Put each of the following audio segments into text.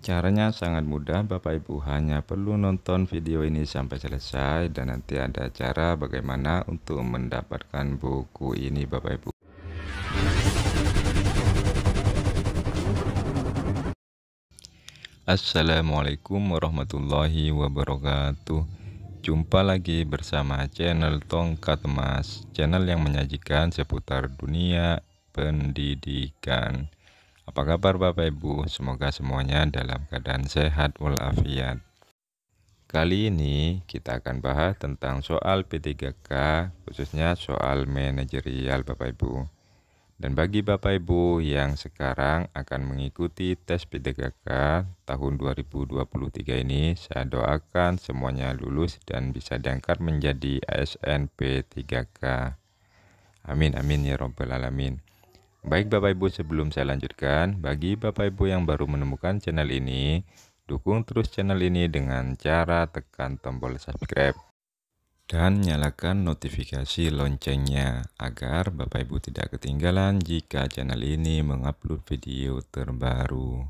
Caranya sangat mudah Bapak Ibu, hanya perlu nonton video ini sampai selesai dan nanti ada cara bagaimana untuk mendapatkan buku ini Bapak Ibu. Assalamualaikum warahmatullahi wabarakatuh. Jumpa lagi bersama channel Tongkat Emas, channel yang menyajikan seputar dunia pendidikan. Apa kabar Bapak Ibu? Semoga semuanya dalam keadaan sehat walafiat. Kali ini kita akan bahas tentang soal P3K, khususnya soal manajerial Bapak Ibu. Dan bagi Bapak Ibu yang sekarang akan mengikuti tes P3K tahun 2023 ini, saya doakan semuanya lulus dan bisa diangkat menjadi ASN P3K. Amin amin ya robbal alamin. Baik Bapak Ibu, sebelum saya lanjutkan, bagi Bapak Ibu yang baru menemukan channel ini, dukung terus channel ini dengan cara tekan tombol subscribe dan nyalakan notifikasi loncengnya agar Bapak Ibu tidak ketinggalan jika channel ini mengupload video terbaru.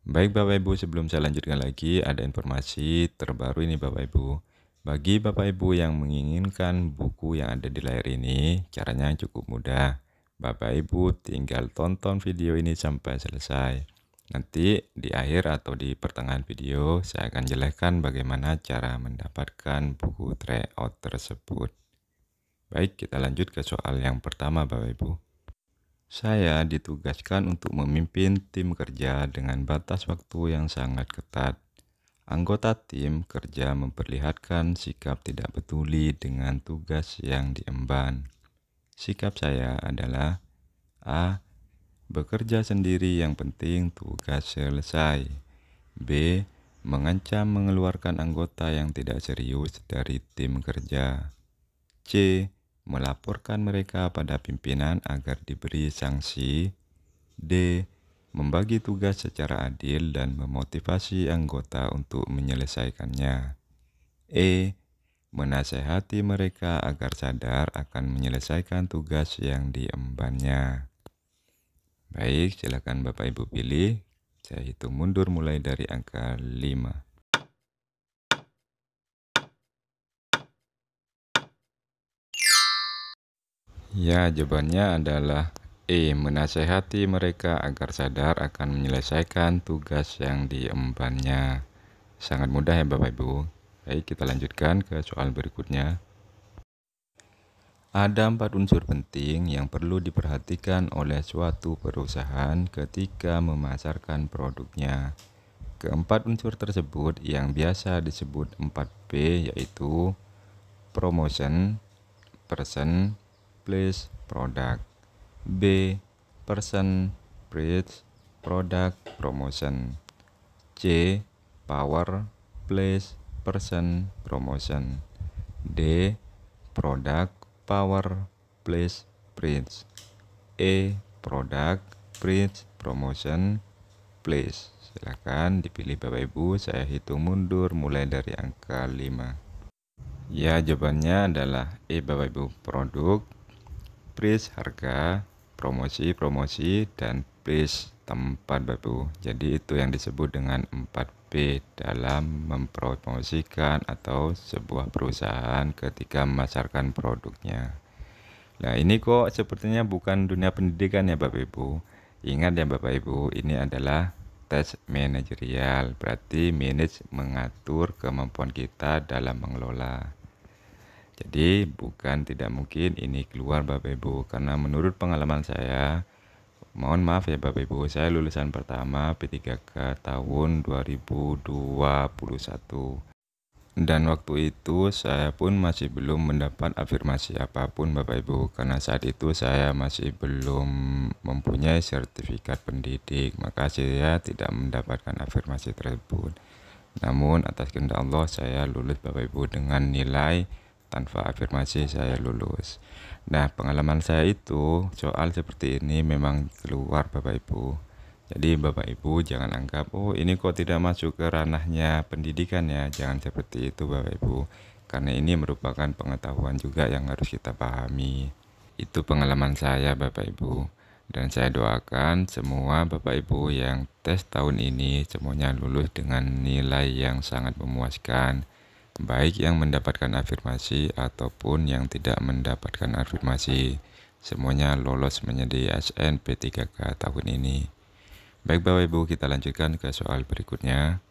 Baik Bapak Ibu, sebelum saya lanjutkan lagi, ada informasi terbaru ini Bapak Ibu. Bagi Bapak Ibu yang menginginkan buku yang ada di layar ini, caranya cukup mudah. Bapak Ibu tinggal tonton video ini sampai selesai. Nanti di akhir atau di pertengahan video, saya akan jelaskan bagaimana cara mendapatkan buku tryout tersebut. Baik, kita lanjut ke soal yang pertama Bapak Ibu. Saya ditugaskan untuk memimpin tim kerja dengan batas waktu yang sangat ketat. Anggota tim kerja memperlihatkan sikap tidak peduli dengan tugas yang diemban. Sikap saya adalah A. Bekerja sendiri, yang penting tugas selesai. B. Mengancam mengeluarkan anggota yang tidak serius dari tim kerja. C. Melaporkan mereka pada pimpinan agar diberi sanksi. D. Membagi tugas secara adil dan memotivasi anggota untuk menyelesaikannya. E. Menasehati mereka agar sadar akan menyelesaikan tugas yang diembannya. Baik, silakan Bapak Ibu pilih. Saya hitung mundur mulai dari angka 5. Ya, jawabannya adalah E. Menasehati mereka agar sadar akan menyelesaikan tugas yang diembannya. Sangat mudah ya Bapak Ibu. Baik, kita lanjutkan ke soal berikutnya. Ada 4 unsur penting yang perlu diperhatikan oleh suatu perusahaan ketika memasarkan produknya. Keempat unsur tersebut yang biasa disebut 4P, yaitu promotion, person, place, product. B. Person, place, product, promotion. C. Power, place, person, promotion. D. Product, power, place, place. E. Product, place, promotion, place. Silakan dipilih Bapak Ibu, saya hitung mundur mulai dari angka 5. Ya, jawabannya adalah E Bapak Ibu, produk, price harga, promosi, dan place tempat Bapak Ibu. Jadi itu yang disebut dengan 4P dalam mempromosikan atau sebuah perusahaan ketika memasarkan produknya. Nah, ini kok sepertinya bukan dunia pendidikan ya Bapak Ibu. Ingat ya Bapak Ibu, ini adalah tes manajerial, berarti manage mengatur kemampuan kita dalam mengelola. Jadi bukan tidak mungkin ini keluar Bapak Ibu, karena menurut pengalaman saya, mohon maaf ya Bapak Ibu, saya lulusan pertama P3K tahun 2021. Dan waktu itu saya pun masih belum mendapat afirmasi apapun Bapak Ibu, karena saat itu saya masih belum mempunyai sertifikat pendidik, maka saya tidak mendapatkan afirmasi tersebut. Namun atas kehendak Allah saya lulus Bapak Ibu, dengan nilai tanpa afirmasi saya lulus. Nah, pengalaman saya itu soal seperti ini memang keluar Bapak Ibu. Jadi Bapak Ibu jangan anggap, oh ini kok tidak masuk ke ranahnya pendidikan ya. Jangan seperti itu Bapak Ibu, karena ini merupakan pengetahuan juga yang harus kita pahami. Itu pengalaman saya Bapak Ibu. Dan saya doakan semua Bapak Ibu yang tes tahun ini semuanya lulus dengan nilai yang sangat memuaskan, baik yang mendapatkan afirmasi ataupun yang tidak mendapatkan afirmasi. Semuanya lolos menjadi SNP3K tahun ini. Baik Bapak Ibu, kita lanjutkan ke soal berikutnya.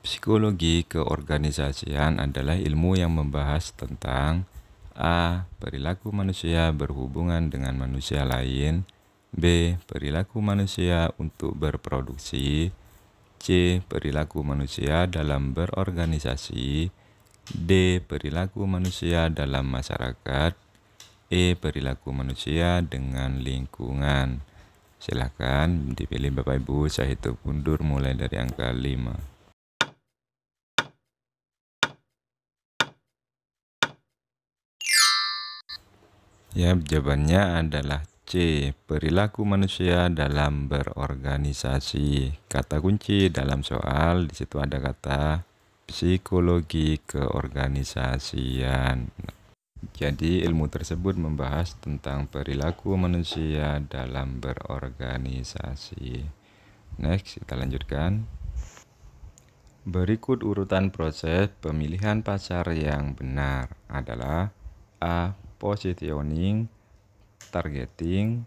Psikologi keorganisasian adalah ilmu yang membahas tentang A. Perilaku manusia berhubungan dengan manusia lain. B. Perilaku manusia untuk berproduksi. C. Perilaku manusia dalam berorganisasi. D. Perilaku manusia dalam masyarakat. E. Perilaku manusia dengan lingkungan. Silakan dipilih Bapak Ibu, saya hitung mundur mulai dari angka 5. Ya, jawabannya adalah C. Perilaku manusia dalam berorganisasi. Kata kunci dalam soal di situ ada kata psikologi keorganisasian. Jadi ilmu tersebut membahas tentang perilaku manusia dalam berorganisasi. Next, kita lanjutkan. Berikut urutan proses pemilihan pasar yang benar adalah A. Positioning, targeting,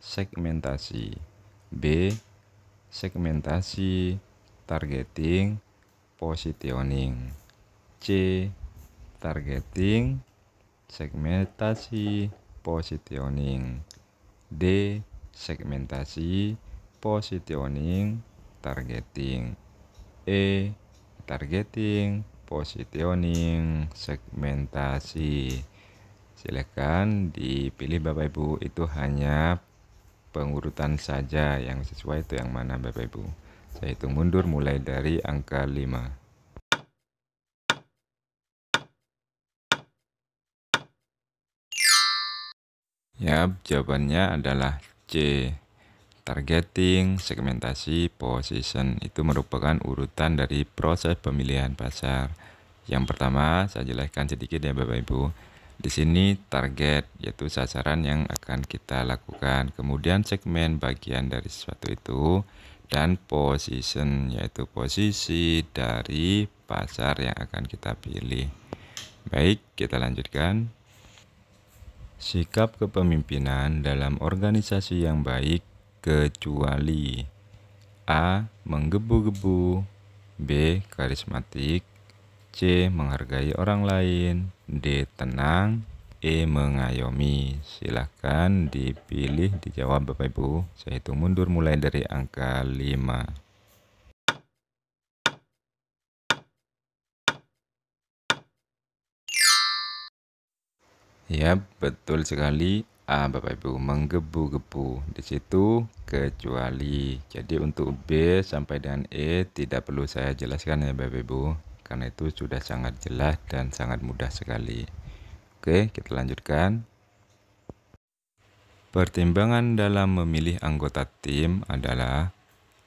segmentasi. B. Segmentasi, targeting, positioning. C. Targeting, segmentasi, positioning. D. Segmentasi, positioning, targeting. E. Targeting, positioning, segmentasi. Silakan dipilih Bapak Ibu, itu hanya pengurutan saja, yang sesuai itu yang mana Bapak Ibu. Saya hitung mundur mulai dari angka 5. Ya, jawabannya adalah C. Targeting, segmentasi, position itu merupakan urutan dari proses pemilihan pasar. Yang pertama, saya jelaskan sedikit ya Bapak Ibu. Di sini target yaitu sasaran yang akan kita lakukan. Kemudian segmen bagian dari sesuatu itu, dan position yaitu posisi dari pasar yang akan kita pilih. Baik, kita lanjutkan. Sikap kepemimpinan dalam organisasi yang baik kecuali A. Menggebu-gebu, B. Karismatik, C. Menghargai orang lain, D. Tenang, E. Mengayomi. Silahkan dipilih, dijawab Bapak Ibu. Saya hitung mundur mulai dari angka 5. Ya, betul sekali. A, Bapak Ibu, menggebu-gebu. Di situ kecuali. Jadi untuk B sampai dengan E tidak perlu saya jelaskan ya Bapak Ibu, karena itu sudah sangat jelas dan sangat mudah sekali. Oke, kita lanjutkan. Pertimbangan dalam memilih anggota tim adalah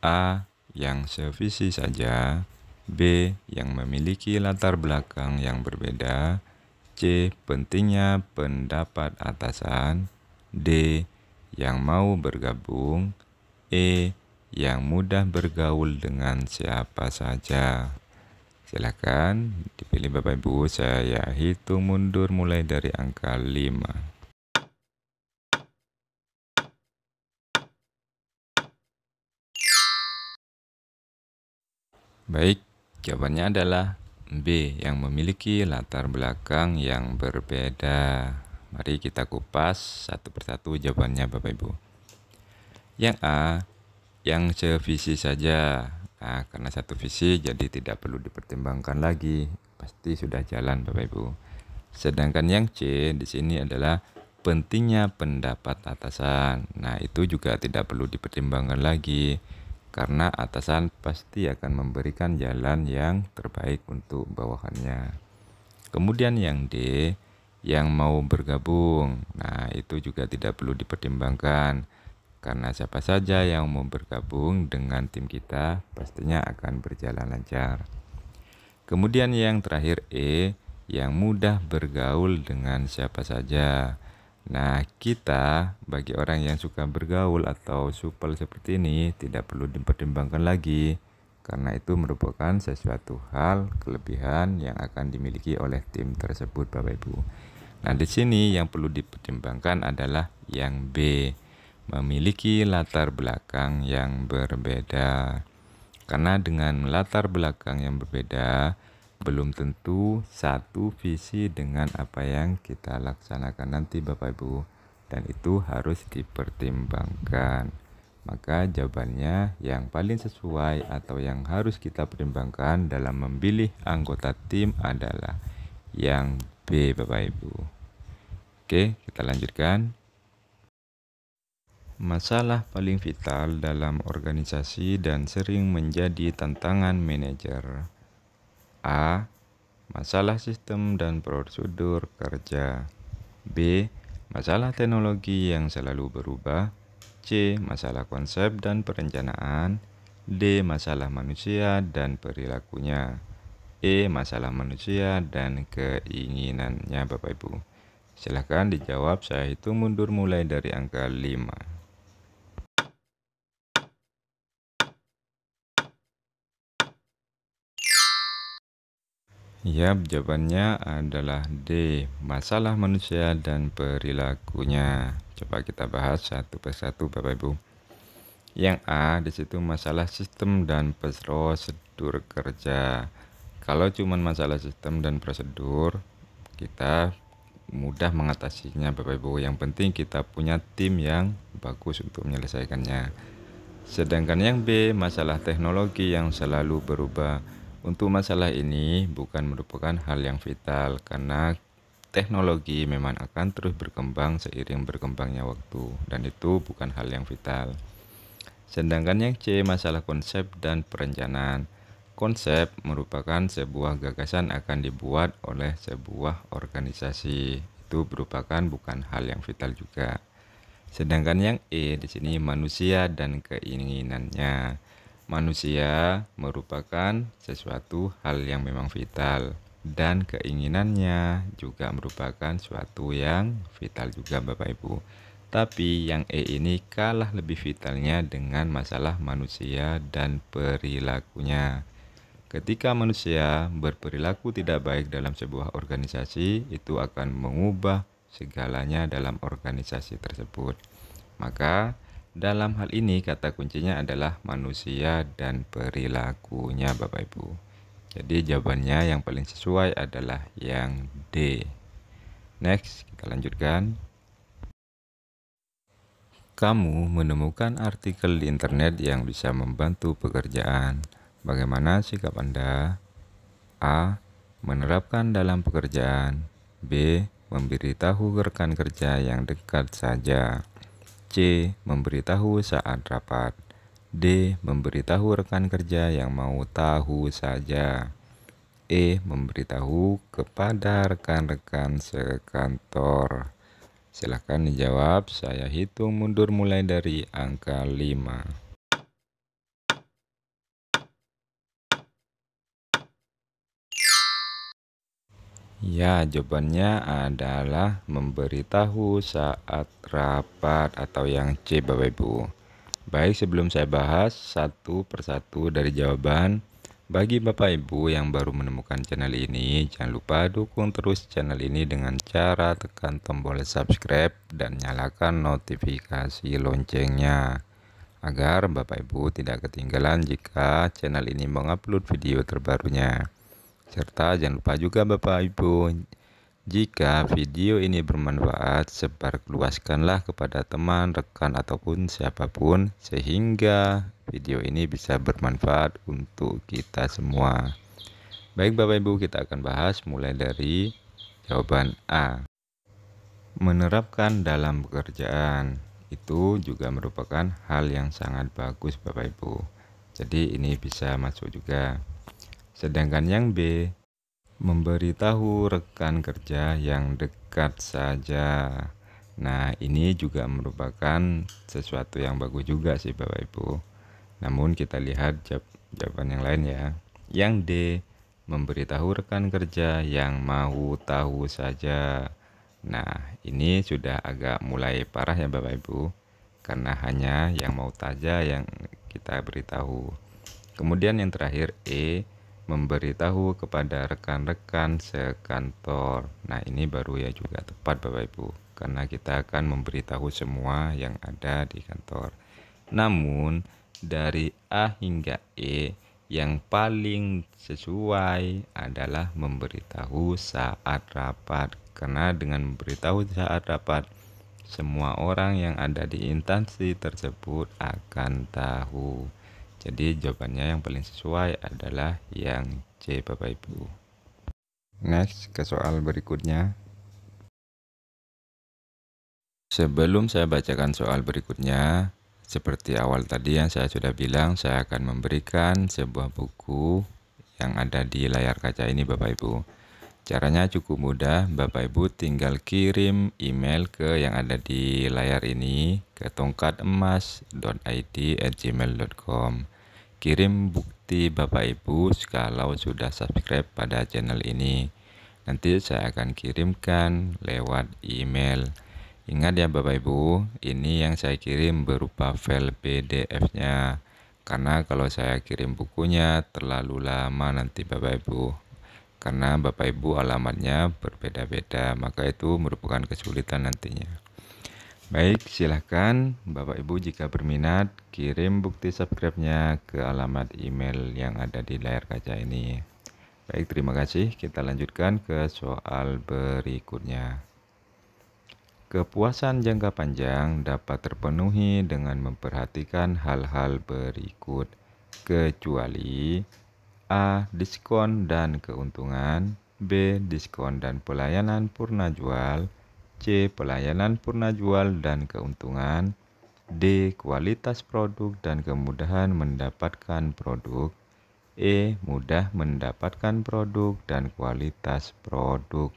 A. Yang sevisi saja, B. Yang memiliki latar belakang yang berbeda, C. Pentingnya pendapat atasan, D. Yang mau bergabung, E. Yang mudah bergaul dengan siapa saja. Silakan dipilih Bapak Ibu, saya hitung mundur mulai dari angka 5. Baik, jawabannya adalah B. Yang memiliki latar belakang yang berbeda. Mari kita kupas satu persatu jawabannya Bapak Ibu. Yang A, yang sevisi saja. Nah, karena satu visi jadi tidak perlu dipertimbangkan lagi. Pasti sudah jalan Bapak Ibu. Sedangkan yang C di sini adalah pentingnya pendapat atasan. Nah, itu juga tidak perlu dipertimbangkan lagi, karena atasan pasti akan memberikan jalan yang terbaik untuk bawahannya. Kemudian yang D, yang mau bergabung. Nah, itu juga tidak perlu dipertimbangkan, karena siapa saja yang mau bergabung dengan tim kita pastinya akan berjalan lancar. Kemudian yang terakhir E, yang mudah bergaul dengan siapa saja. Nah, kita bagi orang yang suka bergaul atau supel seperti ini tidak perlu dipertimbangkan lagi, karena itu merupakan sesuatu hal kelebihan yang akan dimiliki oleh tim tersebut, Bapak Ibu. Nah, di sini yang perlu dipertimbangkan adalah yang B, memiliki latar belakang yang berbeda. Karena dengan latar belakang yang berbeda, belum tentu satu visi dengan apa yang kita laksanakan nanti, Bapak Ibu, dan itu harus dipertimbangkan. Maka jawabannya yang paling sesuai atau yang harus kita pertimbangkan dalam memilih anggota tim adalah yang B, Bapak Ibu. Oke, kita lanjutkan. Masalah paling vital dalam organisasi dan sering menjadi tantangan manajer. A. Masalah sistem dan prosedur kerja. B. Masalah teknologi yang selalu berubah. C. Masalah konsep dan perencanaan. D. Masalah manusia dan perilakunya. E. Masalah manusia dan keinginannya, Bapak Ibu. Silahkan dijawab, saya hitung mundur mulai dari angka 5. Ya, jawabannya adalah D, masalah manusia dan perilakunya. Coba kita bahas satu persatu, Bapak Ibu. Yang A, di situ masalah sistem dan prosedur kerja. Kalau cuma masalah sistem dan prosedur, kita mudah mengatasinya, Bapak Ibu. Yang penting kita punya tim yang bagus untuk menyelesaikannya. Sedangkan yang B, masalah teknologi yang selalu berubah. Untuk masalah ini bukan merupakan hal yang vital karena teknologi memang akan terus berkembang seiring berkembangnya waktu dan itu bukan hal yang vital. Sedangkan yang C, masalah konsep dan perencanaan. Konsep merupakan sebuah gagasan akan dibuat oleh sebuah organisasi. Itu merupakan bukan hal yang vital juga. Sedangkan yang E di sini manusia dan keinginannya. Manusia merupakan sesuatu hal yang memang vital dan keinginannya juga merupakan suatu yang vital juga, Bapak Ibu. Tapi yang E ini kalah lebih vitalnya dengan masalah manusia dan perilakunya. Ketika manusia berperilaku tidak baik dalam sebuah organisasi, itu akan mengubah segalanya dalam organisasi tersebut. Maka dalam hal ini kata kuncinya adalah manusia dan perilakunya, Bapak Ibu. Jadi jawabannya yang paling sesuai adalah yang D. Next, kita lanjutkan. Kamu menemukan artikel di internet yang bisa membantu pekerjaan. Bagaimana sikap Anda? A. Menerapkan dalam pekerjaan. B. Memberitahu rekan kerja yang dekat saja. C. Memberitahu saat rapat. D. Memberitahu rekan kerja yang mau tahu saja. E. Memberitahu kepada rekan-rekan sekantor. Silahkan dijawab, saya hitung mundur mulai dari angka 5. Ya, jawabannya adalah memberitahu saat rapat atau yang C, Bapak Ibu. Baik, sebelum saya bahas satu persatu dari jawaban, bagi Bapak Ibu yang baru menemukan channel ini, jangan lupa dukung terus channel ini dengan cara tekan tombol subscribe dan nyalakan notifikasi loncengnya, agar Bapak Ibu tidak ketinggalan jika channel ini mengupload video terbarunya. Serta jangan lupa juga Bapak Ibu, jika video ini bermanfaat, sebarluaskanlah kepada teman, rekan, ataupun siapapun sehingga video ini bisa bermanfaat untuk kita semua. Baik Bapak Ibu, kita akan bahas mulai dari jawaban A. Menerapkan dalam pekerjaan itu juga merupakan hal yang sangat bagus Bapak Ibu. Jadi ini bisa masuk juga. Sedangkan yang B, memberitahu rekan kerja yang dekat saja. Nah, ini juga merupakan sesuatu yang bagus juga sih Bapak Ibu. Namun kita lihat jawaban yang lain ya. Yang D, memberitahu rekan kerja yang mau tahu saja. Nah, ini sudah agak mulai parah ya Bapak Ibu, karena hanya yang mau saja yang kita beritahu. Kemudian yang terakhir E, memberitahu kepada rekan-rekan sekantor. Nah, ini baru ya juga tepat Bapak Ibu, karena kita akan memberitahu semua yang ada di kantor. Namun, dari A hingga E, yang paling sesuai adalah memberitahu saat rapat. Karena dengan memberitahu saat rapat, semua orang yang ada di instansi tersebut akan tahu. Jadi jawabannya yang paling sesuai adalah yang C Bapak Ibu. Next ke soal berikutnya. Sebelum saya bacakan soal berikutnya, seperti awal tadi yang saya sudah bilang, saya akan memberikan sebuah buku yang ada di layar kaca ini Bapak Ibu. Caranya cukup mudah, Bapak Ibu tinggal kirim email ke yang ada di layar ini ke tongkatemas.id@gmail.com. Kirim bukti Bapak Ibu kalau sudah subscribe pada channel ini. Nanti saya akan kirimkan lewat email. Ingat ya Bapak Ibu, ini yang saya kirim berupa file PDF-nya. Karena kalau saya kirim bukunya terlalu lama nanti Bapak Ibu. Karena Bapak Ibu alamatnya berbeda-beda, maka itu merupakan kesulitan nantinya. Baik, silahkan Bapak Ibu jika berminat kirim bukti subscribe-nya ke alamat email yang ada di layar kaca ini. Baik, terima kasih. Kita lanjutkan ke soal berikutnya. Kepuasan jangka panjang dapat terpenuhi dengan memperhatikan hal-hal berikut, kecuali A. Diskon dan keuntungan, B. Diskon dan pelayanan purna jual, C. Pelayanan purna jual dan keuntungan, D. Kualitas produk dan kemudahan mendapatkan produk, E. Mudah mendapatkan produk dan kualitas produk.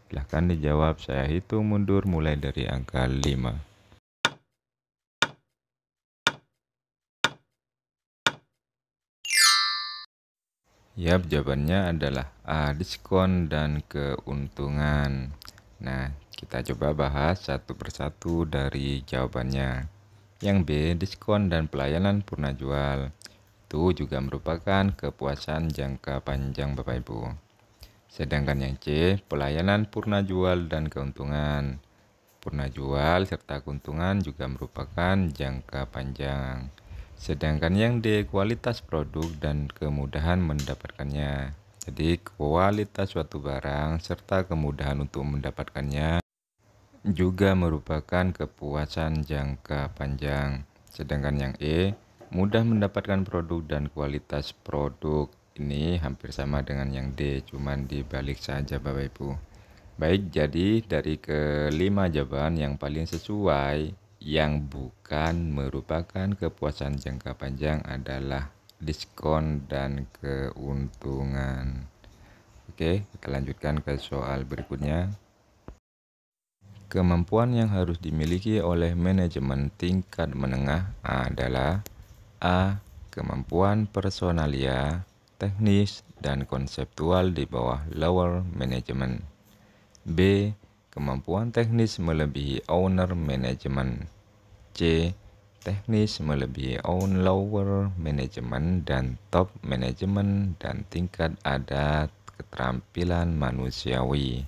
Silahkan dijawab, saya hitung mundur mulai dari angka 5. Yap, jawabannya adalah A. Diskon dan keuntungan. Nah, kita coba bahas satu persatu dari jawabannya. Yang B. Diskon dan pelayanan purna jual. Itu juga merupakan kepuasan jangka panjang Bapak Ibu. Sedangkan yang C, pelayanan purna jual dan keuntungan. Purna jual serta keuntungan juga merupakan jangka panjang. Sedangkan yang D, kualitas produk dan kemudahan mendapatkannya. Jadi kualitas suatu barang serta kemudahan untuk mendapatkannya juga merupakan kepuasan jangka panjang. Sedangkan yang E, mudah mendapatkan produk dan kualitas produk. Ini hampir sama dengan yang D, cuman dibalik saja Bapak Ibu. Baik, jadi dari kelima jawaban yang paling sesuai yang bukan merupakan kepuasan jangka panjang adalah diskon dan keuntungan. Oke, kita lanjutkan ke soal berikutnya. Kemampuan yang harus dimiliki oleh manajemen tingkat menengah adalah A. Kemampuan personalia, teknis, dan konseptual di bawah lower management. B. Kemampuan teknis melebihi owner management. C. Teknis melebihi lower management dan top management dan tingkat ada keterampilan manusiawi.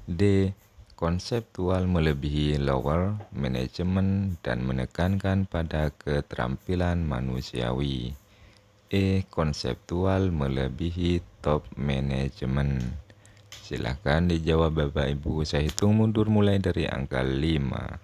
D. Konseptual melebihi lower management dan menekankan pada keterampilan manusiawi. E. Konseptual melebihi top management. Silahkan dijawab Bapak Ibu, saya hitung mundur mulai dari angka 5.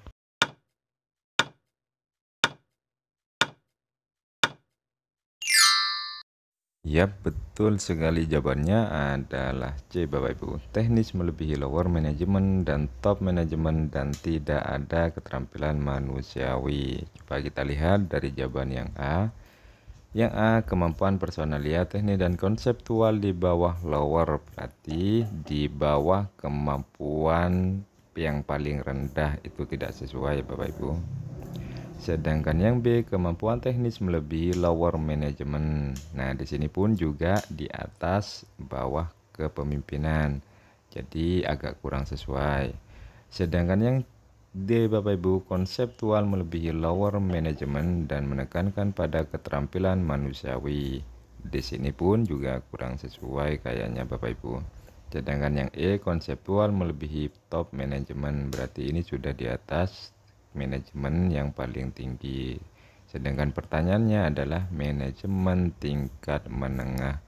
Yap, betul sekali, jawabannya adalah C Bapak Ibu. Teknis melebihi lower management dan top management dan tidak ada keterampilan manusiawi. Coba kita lihat dari jawaban yang A. Yang A, kemampuan personalia, teknis, dan konseptual di bawah lower, berarti di bawah kemampuan yang paling rendah, itu tidak sesuai Bapak Ibu. Sedangkan yang B, kemampuan teknis melebihi lower management. Nah, di sini pun juga di atas bawah kepemimpinan. jadi agak kurang sesuai. Sedangkan yang D, Bapak Ibu, konseptual melebihi lower management dan menekankan pada keterampilan manusiawi. Di sini pun juga kurang sesuai kayaknya Bapak Ibu. Sedangkan yang E, konseptual melebihi top management, berarti ini sudah di atas manajemen yang paling tinggi. Sedangkan pertanyaannya adalah manajemen tingkat menengah.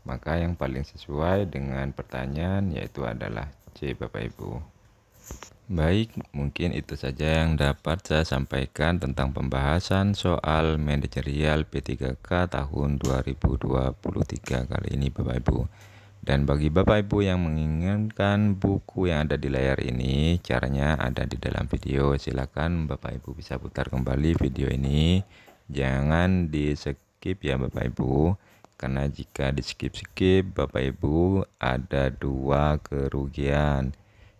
Maka yang paling sesuai dengan pertanyaan yaitu adalah C, Bapak Ibu. Baik, mungkin itu saja yang dapat saya sampaikan tentang pembahasan soal manajerial P3K tahun 2023 kali ini Bapak Ibu. Dan bagi Bapak Ibu yang menginginkan buku yang ada di layar ini, caranya ada di dalam video. Silakan Bapak Ibu bisa putar kembali video ini. Jangan di skip ya Bapak Ibu. Karena jika di skip-skip Bapak Ibu ada dua kerugian.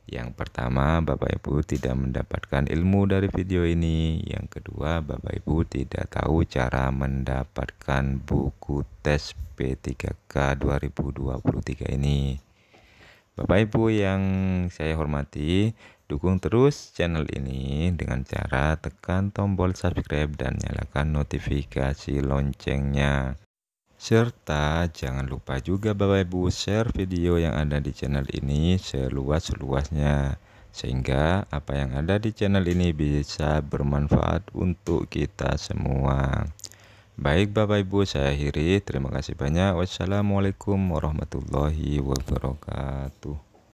Yang pertama, Bapak Ibu tidak mendapatkan ilmu dari video ini. Yang kedua, Bapak Ibu tidak tahu cara mendapatkan buku tes P3K 2023 ini. Bapak Ibu yang saya hormati, dukung terus channel ini dengan cara tekan tombol subscribe dan nyalakan notifikasi loncengnya. Serta jangan lupa juga Bapak Ibu share video yang ada di channel ini seluas-luasnya. Sehingga apa yang ada di channel ini bisa bermanfaat untuk kita semua. Baik Bapak Ibu, saya akhiri. Terima kasih banyak. Wassalamualaikum warahmatullahi wabarakatuh.